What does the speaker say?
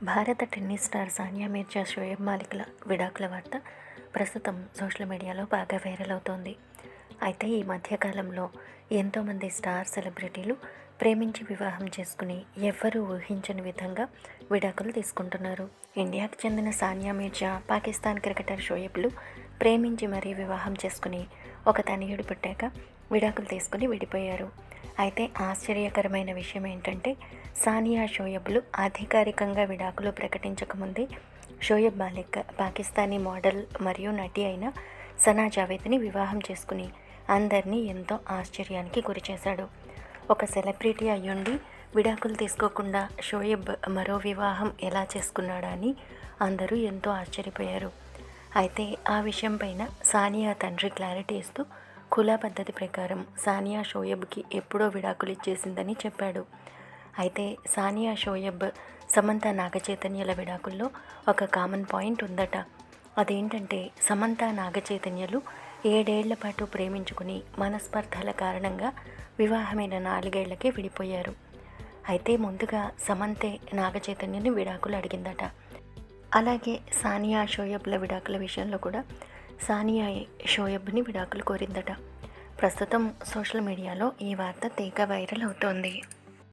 భారత tennis star Sania Mirza, Shoaib మాలిక్ల విడాకుల వార్త ప్రస్తుతం సోషల్ మీడియాలో బాగా వైరల్ అవుతోంది. అయితే ఈ మధ్యకాలంలో ఎంతోమంది స్టార్ సెలబ్రిటీలు ప్రేమించి వివాహం చేసుకుని ఎవ్వరూ ఊహించని విధంగా విడాకులు తీసుకుంటున్నారు. ఇండియాకు చెందిన సానియా మీర్జా, పాకిస్తాన్ క్రికెటర్ షోయబ్లు ప్రేమించి మరీ వివాహం చేసుకుని ఒక తనయుడు పుట్టాక విడాకులు తీసుకుని విడిపోయారు. అయితే ఆశ్చర్యకరమైన విషయం ఏంటంటే, సానియా, షోయబ్లు అధికారికంగా విడాకులు ప్రకటించకముందే షోయబ్ మాలిక్ పాకిస్తానీ మోడల్ మరియు నటి అయిన సనా జావేద్ని వివాహం చేసుకుని అందరినీ ఎంతో ఆశ్చర్యానికి గురిచేశాడు. ఒక సెలబ్రిటీ అయ్యుండి విడాకులు తీసుకోకుండా షోయబ్ మరో వివాహం ఎలా చేసుకున్నాడా అని అందరూ ఎంతో ఆశ్చర్యపోయారు. అయితే ఆ విషయం పైన సానియా తండ్రి క్లారిటీ ఇస్తూ కుల పద్ధతి ప్రకారం సానియా షోయబ్కి ఎప్పుడో విడాకులు ఇచ్చేసిందని చెప్పాడు. అయితే సానియా, షోయబ్, సమంత, నాగచైతన్యల విడాకుల్లో ఒక కామన్ పాయింట్ ఉందట. అదేంటంటే సమంత, నాగచైతన్యలు 7 ఏళ్ల పాటు ప్రేమించుకుని మనస్పర్ధల కారణంగా వివాహమైన 4 ఏళ్లకే విడిపోయారు. అయితే ముందుగా సమంతే నాగచైతన్యని విడాకులు అడిగిందట. అలాగే సానియా, షోయబ్ల విడాకుల విషయంలో కూడా సానియా షోయబ్ని విడాకులు కోరిందట. ప్రస్తుతం సోషల్ మీడియాలో ఈ వార్త తెగ వైరల్ అవుతోంది.